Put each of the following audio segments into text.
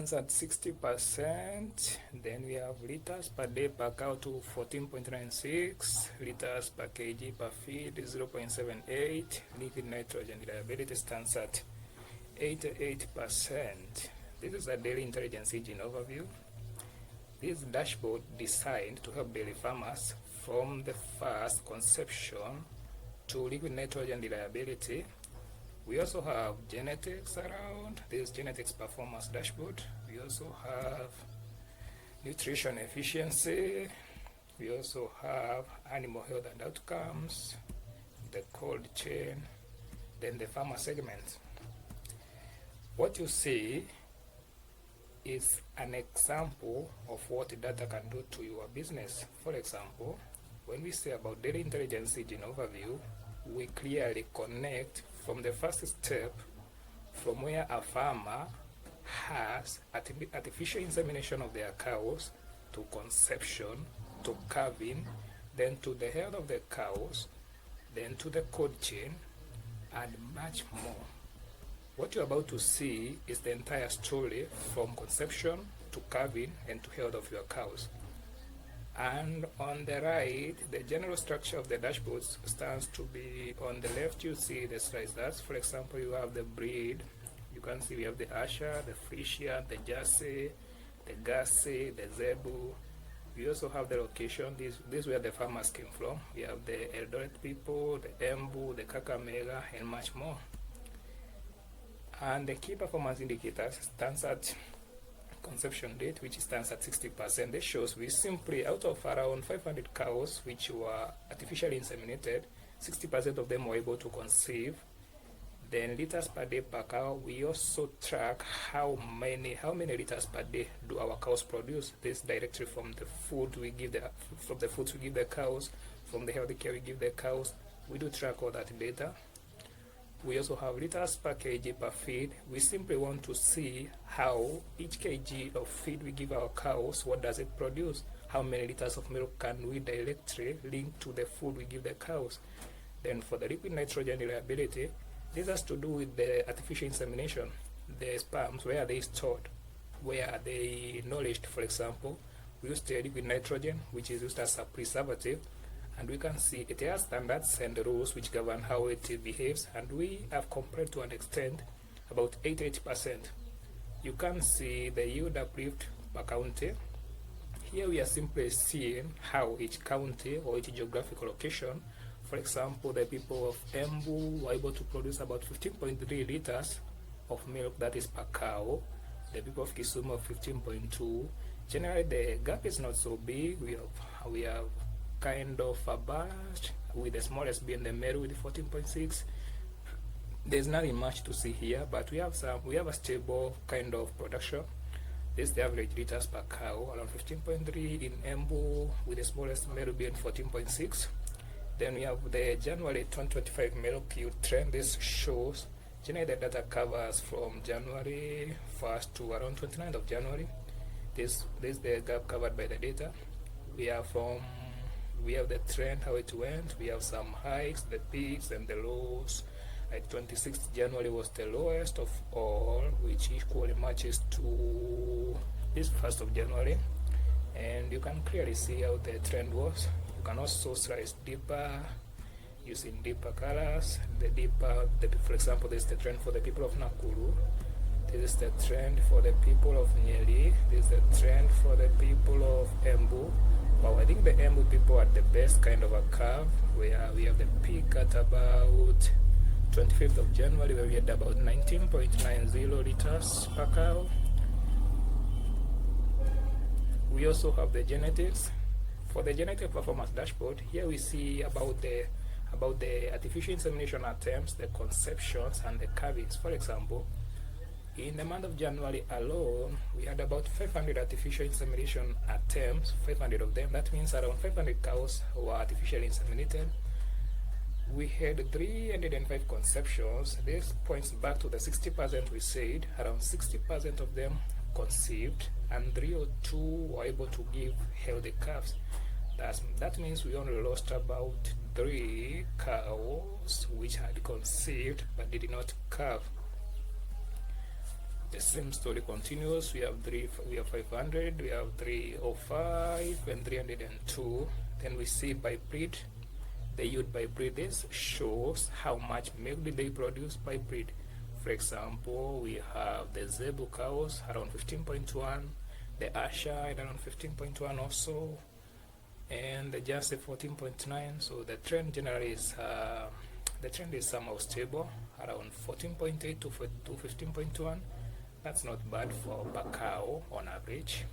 at 60%. Then we have liters per day per cow to 14.96, liters per kg per feed 0.78. Liquid nitrogen reliability stands at 88%. This is a daily intelligence engine overview. This dashboard designed to help dairy farmers from the first conception to liquid nitrogen reliability. We also have genetics around this genetics performance dashboard. We also have nutrition efficiency. We also have animal health and outcomes, the cold chain, then the farmer segment. What you see is an example of what data can do to your business. For example, when we say about data intelligence engine overview, we clearly connect from the first step, from where a farmer has artificial insemination of their cows, to conception, to calving, then to the health of the cows, then to the cold chain, and much more. What you're about to see is the entire story from conception to calving and to health of your cows. And on the right, the general structure of the dashboards stands to be on the left. You see the slices. For example, you have the breed. You can see we have the Asher, the Frisia, the Jersey, the Gassi, the Zebu. We also have the location. This is where the farmers came from. We have the Eldoret people, the Embu, the Kakamega, and much more. And the key performance indicators stands at conception date, which stands at 60%. This shows we simply, out of around 500 cows which were artificially inseminated, 60% of them were able to conceive. Then liters per day per cow, we also track how many liters per day do our cows produce. This directly from the food we give the foods we give the cows, from the healthy care we give the cows. We do track all that data. We also have liters per kg per feed. We simply want to see how each kg of feed we give our cows, what does it produce? How many liters of milk can we directly link to the food we give the cows? Then for the liquid nitrogen reliability, this has to do with the artificial insemination. The sperms, where are they stored? Where are they nourished, for example? We use the liquid nitrogen, which is used as a preservative. And we can see it has standards and rules which govern how it behaves, and we have compared to an extent about 88%. You can see the yield uplift per county. Here we are simply seeing how each county or each geographical location, for example, the people of Embu were able to produce about 15.3 liters of milk, that is per cow. The people of Kisumu 15.2. Generally, the gap is not so big. We have kind of a batch, with the smallest being the Meru with 14.6. There's nothing much to see here, but we have a stable kind of production. This is the average liters per cow, around 15.3 in Embu, with the smallest Meru being 14.6. Then we have the January 2025 milk yield trend. This shows generally the data covers from January 1st to around 29th of January. This is the gap covered by the data. We have the trend, how it went. We have some hikes, the peaks, and the lows. Like 26th January was the lowest of all, which equally matches to this 1st of January. And you can clearly see how the trend was. You can also slice deeper using deeper colors. For example, this is the trend for the people of Nakuru. This is the trend for the people of Nyeri. This is the trend for the people of Embu. Well, I think the Embu people are the best kind of a curve, where we have the peak at about 25th of January, where we had about 19.90 liters per cow. We also have the genetics. For the genetic performance dashboard, here we see about the artificial insemination attempts, the conceptions, and the calvings. For example, in the month of January alone, we had about 500 artificial insemination attempts, 500 of them. That means around 500 cows were artificially inseminated. We had 305 conceptions. This points back to the 60% we said. Around 60% of them conceived, and 302 were able to give healthy calves. That means we only lost about 3 cows which had conceived but did not calve. The same story continues. We have 500, we have 305 and 302. Then we see by breed. The yield by breed is shows how much milk did they produce by breed. For example, we have the Zebu cows around 15.1, the Asha around 15.1 also, and the Jersey 14.9. So the trend generally is somehow stable around 14.8 to 15.1. That's not bad for per cow on average.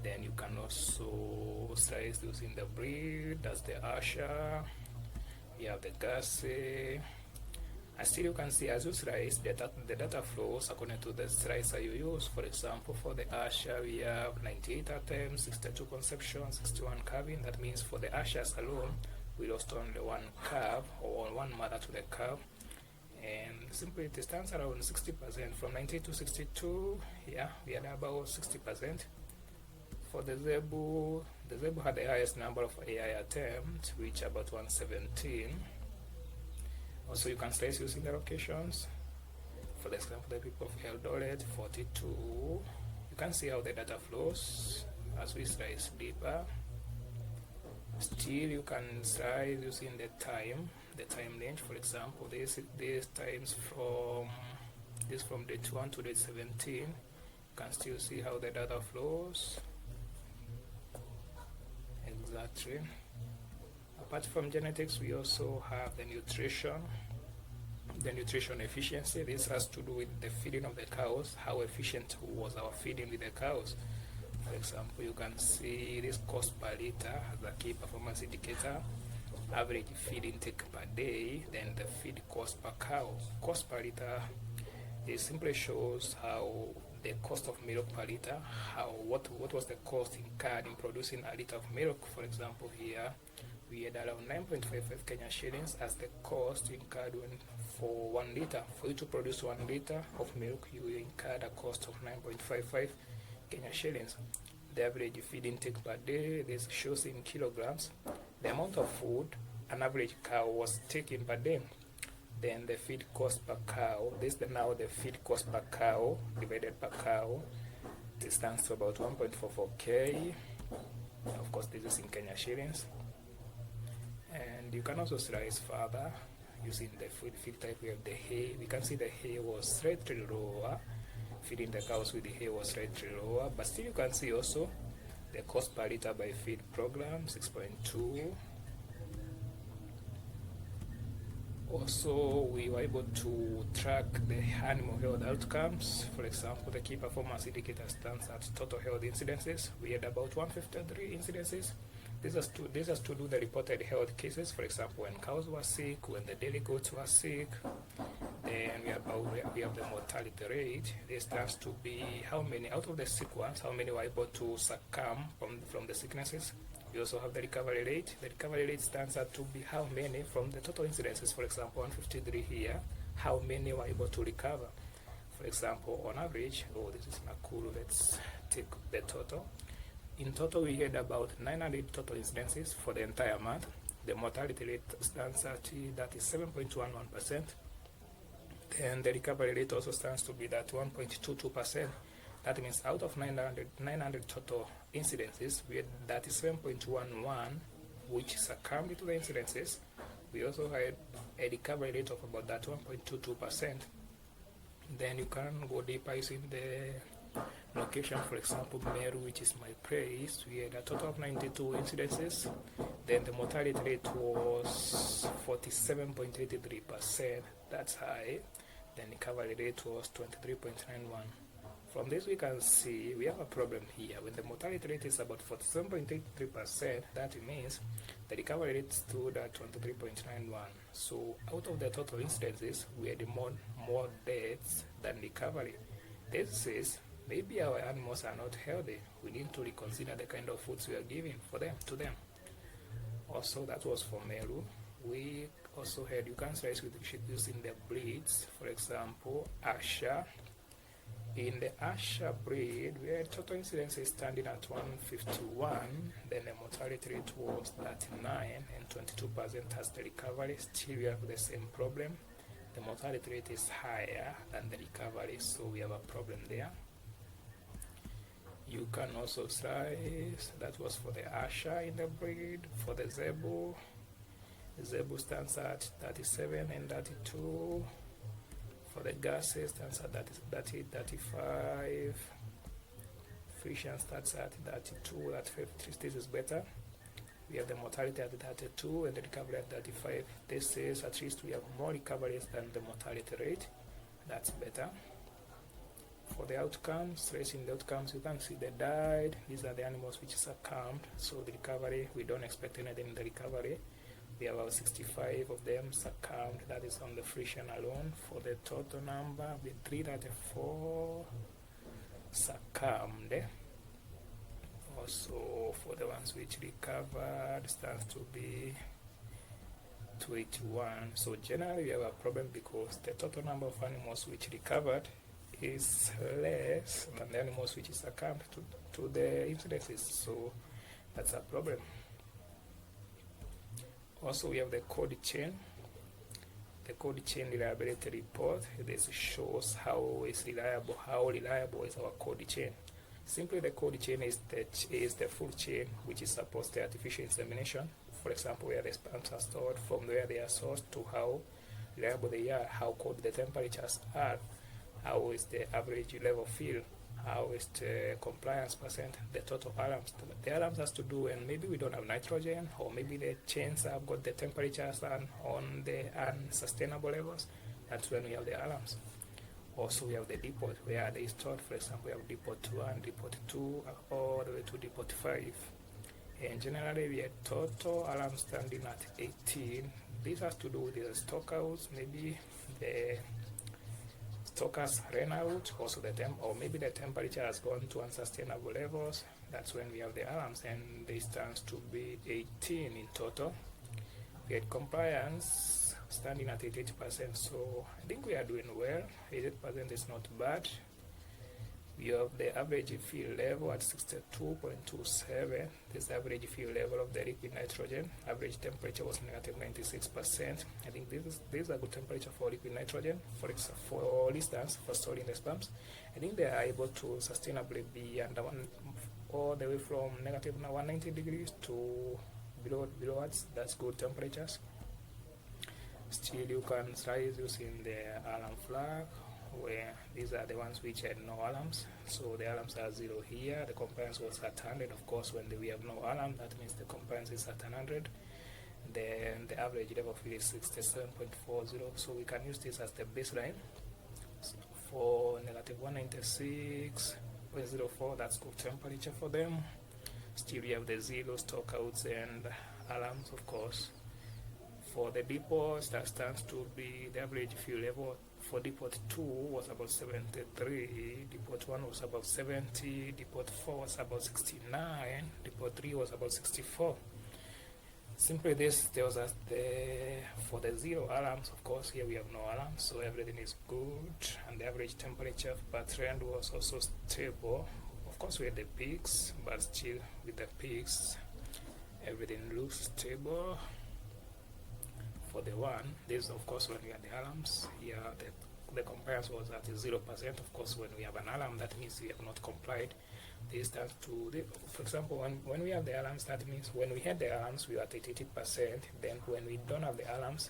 Then you can also slice using the breed. That's the Asha. You have the Gase. And still you can see as you slice, the data flows according to the slicer you use. For example, for the Asha, we have 98 attempts, 62 conceptions, 61 calving. That means for the Ashas alone, we lost only one calf or one mother to the calf. And simply it stands around 60%. From 90 to 62, yeah, we had about 60%. For the Zebu had the highest number of AI attempts, which about 117. Also, you can slice using the locations. For example, the people of Eldoret, 42. You can see how the data flows as we slice deeper. Still, you can slice using the time range. For example, these times from date 1 to date 17. You can still see how the data flows. Exactly. Apart from genetics, we also have the nutrition efficiency. This has to do with the feeding of the cows. How efficient was our feeding with the cows? For example, you can see this cost per liter as a key performance indicator. Average feed intake per day, then the feed cost per cow. Cost per liter, it simply shows how the cost of milk per liter, what was the cost incurred in producing a liter of milk. For example, here we had around 9.55 Kenya shillings as the cost incurred for 1 liter. For you to produce 1 liter of milk, you incurred a cost of 9.55 Kenya shillings. The average feed intake per day, this shows in kilograms the amount of food an average cow was taking per day. Then the feed cost per cow, now the feed cost per cow divided per cow, it stands to about 1.44K. Of course, this is in Kenya shillings. And you can also slice further using the feed type. We have the hay. We can see the hay was slightly lower. Feeding the cows with the hay was slightly lower, but still you can see also the cost per liter by feed program, 6.2. Also, we were able to track the animal health outcomes. For example, the key performance indicator stands at total health incidences. We had about 153 incidences. This has to do the reported health cases. For example, when cows were sick, when the dairy goats were sick. Then we have the mortality rate. This stands to be how many out of the sick ones, how many were able to succumb from the sicknesses. We also have the recovery rate. The recovery rate stands out to be how many from the total incidences. For example, 153 here, how many were able to recover. For example, on average, this is Nakuru, let's take the total. In total, we had about 900 total incidences for the entire month. The mortality rate stands at that is 7.11%. Then the recovery rate also stands to be that 1.22%. That means out of 900 total incidences, we had that is 7.11, which succumbed to the incidences. We also had a recovery rate of about that 1.22%. Then you can go deeper using the location. For example, Meru, which is my place, we had a total of 92 incidences. Then the mortality rate was 47.83%. That's high. Then recovery rate was 23.91. From this we can see we have a problem here. When the mortality rate is about 47.83%, that means the recovery rate stood at 23.91. So out of the total incidences, we had more deaths than recovery. This says maybe our animals are not healthy. We need to reconsider the kind of foods we are giving to them. Also, that was for Meru. We also had, you can slice with using the breeds. For example, Asha. In the Asha breed, we had total incidences standing at 151. Then the mortality rate was 39 and 22% as the recovery. Still, we have the same problem. the mortality rate is higher than the recovery, so we have a problem there. You can also slice, that was for the Asher in the breed. For the Zebu stands at 37 and 32. For the Gasses stands at 30, 35. Frisian starts at 32, at 50. This is better. We have the mortality at 32 and the recovery at 35. This is at least we have more recoveries than the mortality rate. That's better. For the outcomes, tracing the outcomes, you can see they died. These are the animals which succumbed. So the recovery, we don't expect anything in the recovery. We have about 65 of them succumbed. That is on the Frisian alone. For the total number, with 334 succumbed. Also, for the ones which recovered, stands to be 281. So generally, we have a problem because the total number of animals which recovered is less than the animals which succumbed to the incidences. So that's a problem. Also, we have the cold chain. The cold chain reliability report. This shows how reliable is our cold chain. Simply, the cold chain is the full chain which is supposed to artificial insemination. For example, where the sperms are stored, from where they are sourced to how reliable they are, how cold the temperatures are, how is the average level field, how is the compliance percent, the total alarms. The alarms has to do, and maybe we don't have nitrogen, or maybe the chains have got the temperatures on the unsustainable levels. That's when we have the alarms. Also, we have the depot where they stored. For example, we have depot 1, depot 2, all the way to depot 5. And generally, we have total alarms standing at 18. This has to do with the stockouts. Maybe the stockers ran out, also or maybe the temperature has gone to unsustainable levels. That's when we have the alarms, and this stands to be 18 in total. We had compliance standing at 88%, so I think we are doing well. 88% is not bad. We have the average field level at 62.27. This is the average field level of the liquid nitrogen. Average temperature was negative 96%. I think this is a good temperature for liquid nitrogen. For instance, for storing the sperms, I think they are able to sustainably be under all the way from negative 190 degrees to below Earth. That's good temperatures. Still, you can slice using the alarm flag, where these are the ones which had no alarms. So the alarms are 0 here. The compliance was at 100. Of course, when we have no alarm, that means the compliance is at 100. Then the average level field is 67.40. So we can use this as the baseline. So for negative 196.04, that's good temperature for them. Still, we have the 0 stockouts and alarms, of course. For the depots, that stands to be the average fuel level. For depot 2 was about 73, depot 1 was about 70, depot 4 was about 69, depot 3 was about 64. Simply this tells us for the 0 alarms, of course, here we have no alarms, so everything is good, and the average temperature per trend was also stable. Of course, we had the peaks, but still with the peaks, everything looks stable. For the 1, this of course when we had the alarms, here the compliance was at 0%. Of course, when we have an alarm, that means we have not complied. This stands to, for example, when we have the alarms, that means when we had the alarms, we were at 88%. Then when we don't have the alarms,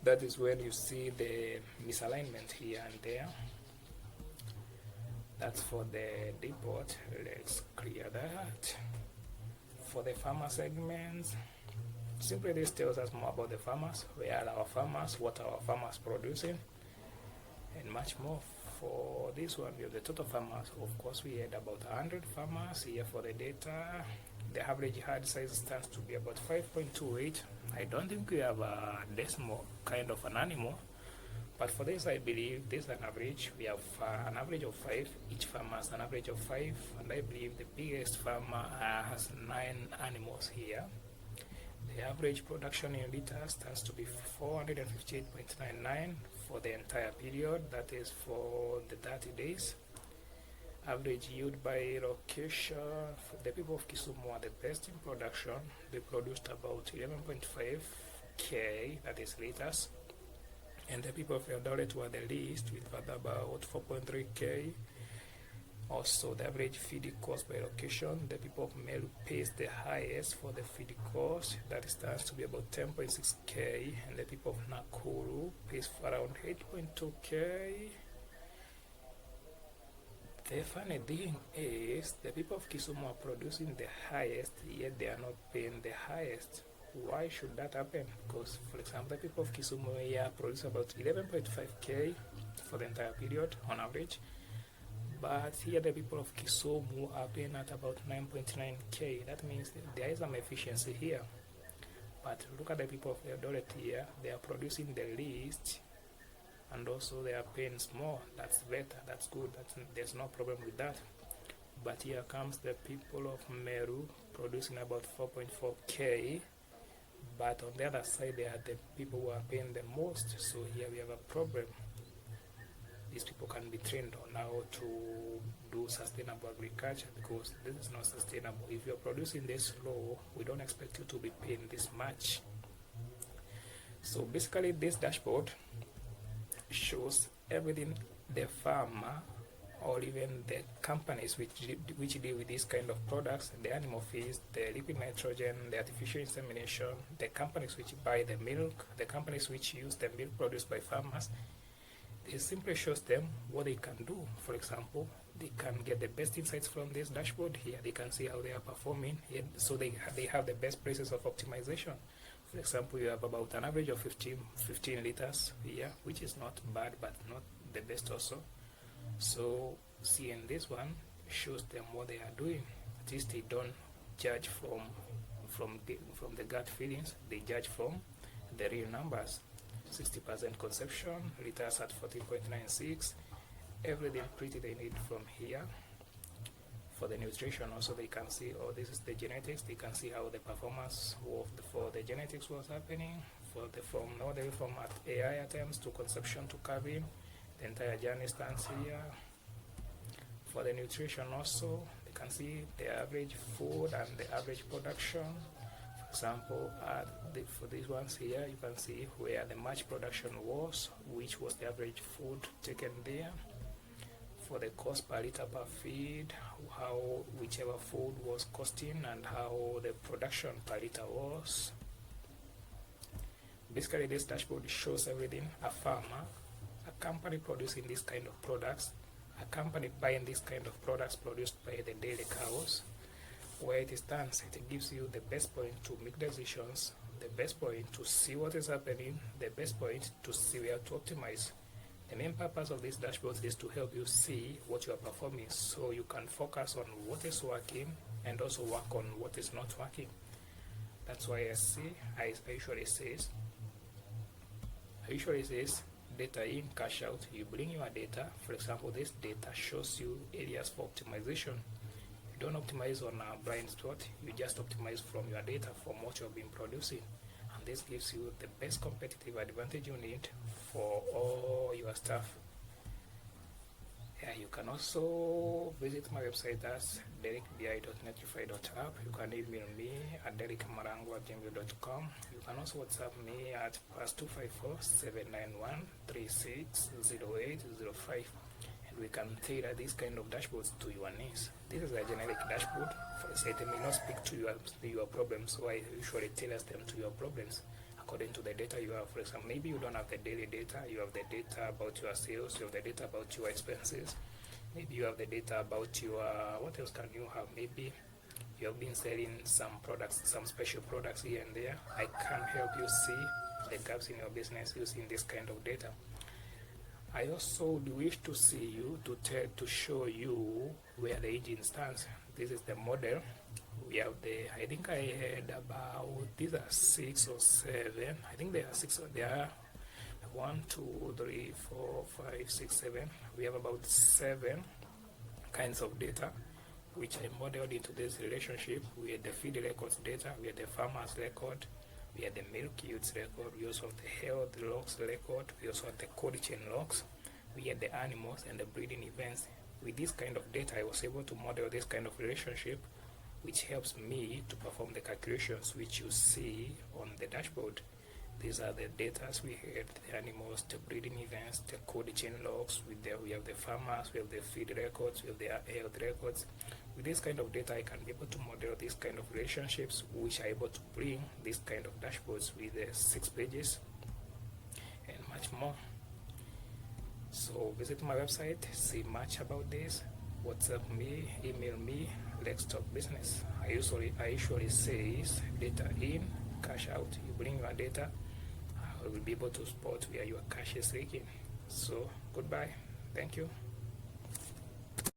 that is when you see the misalignment here and there. That's for the depot. Let's clear that. For the farmer segments, simply this tells us more about the farmers, where are our farmers, what are our farmers producing, and much more. For this one, we have the total farmers. Of course, we had about 100 farmers here for the data. The average herd size stands to be about 5.28. I don't think we have a decimal kind of an animal, but for this, I believe this is an average. We have an average of 5. Each farmer has an average of 5, and I believe the biggest farmer has 9 animals here. The average production in liters stands to be 458.99 for the entire period, that is for the 30 days. Average yield by location, for the people of Kisumu are the best in production. They produced about 11.5k, that is liters. And the people of Eldoret were the least with about 4.3k. Also, the average feed cost by location, the people of Meru pays the highest for the feed cost. That stands to be about 10.6k, and the people of Nakuru pays for around 8.2k. The funny thing is, the people of Kisumu are producing the highest, yet they are not paying the highest. Why should that happen? Because, for example, the people of Kisumu here produce about 11.5k for the entire period on average. But here the people of Kisumu are paying at about 9.9k. That means there is some efficiency here. But look at the people of Eldoret here. They are producing the least, and also they are paying more. That's better. That's good. There's no problem with that. But here comes the people of Meru producing about 4.4k. But on the other side, they are the people who are paying the most. So here we have a problem. These people can be trained on how to do sustainable agriculture, because this is not sustainable. If you're producing this low, we don't expect you to be paying this much. So basically, this dashboard shows everything the farmer or even the companies which deal with this kind of products, the animal feeds, the liquid nitrogen, the artificial insemination, the companies which buy the milk, the companies which use the milk produced by farmers. It simply shows them what they can do. For example, they can get the best insights from this dashboard here. They can see how they are performing, so they have the best places of optimization. For example, you have about an average of 15 liters here, which is not bad, but not the best also. So seeing this one shows them what they are doing. At least they don't judge from the gut feelings. They judge from the real numbers. 60% conception, liters at 14.96, everything pretty they need from here. For the nutrition also, they can see, oh, this is the genetics. They can see how the performance for the genetics was happening, from AI attempts to conception to calving. The entire journey stands here. For the nutrition also, they can see the average food and the average production. For example, for these ones here, you can see where the match production was, which was the average food taken there. For the cost per liter per feed, how whichever food was costing and how the production per liter was. Basically, this dashboard shows everything. A farmer, a company producing this kind of products, a company buying this kind of products produced by the dairy cows, where it stands. It gives you the best point to make decisions, the best point to see what is happening, the best point to see where to optimize. The main purpose of this dashboard is to help you see what you are performing, so you can focus on what is working and also work on what is not working. That's why I usually says data in, cash out. You bring your data. For example, this data shows you areas for optimization. You don't optimize on a blind spot. You just optimize from your data, from what you have been producing. And this gives you the best competitive advantage you need for all your stuff. Yeah, you can also visit my website as derrickbi.netrify.app. You can email me at derrickmarango@gmail.com. You can also WhatsApp me at +254 791 360805. And we can tailor this kind of dashboards to your needs. This is a generic dashboard. For example, it may not speak to your problems, so I usually tailor them to your problems according to the data you have. For example, maybe you don't have the daily data, you have the data about your sales, you have the data about your expenses, maybe you have the data about your, what else can you have? Maybe you have been selling some products, some special products here and there. I can help you see the gaps in your business using this kind of data. I also wish to see you, to show you where the engine stands. This is the model. We have I think I had about, these are 6 or 7. I think there are 6, there are 1, 2, 3, 4, 5, 6, 7. We have about 7 kinds of data, which I modeled into this relationship. We had the feed records data, we had the farmer's record, we had the milk yields record, we also have the health logs record, we also have the cold chain logs, we had the animals and the breeding events. With this kind of data, I was able to model this kind of relationship, which helps me to perform the calculations which you see on the dashboard. These are the data we had, the animals, the breeding events, the cold chain logs. We have the farmers, we have the feed records, we have the health records. With this kind of data, I can be able to model these kind of relationships, which are able to bring this kind of dashboards with the 6 pages and much more. So visit my website, see much about this. WhatsApp me, email me. Let's talk business. I usually say data in, cash out. You bring your data, I will be able to spot where your cash is leaking. So goodbye. Thank you.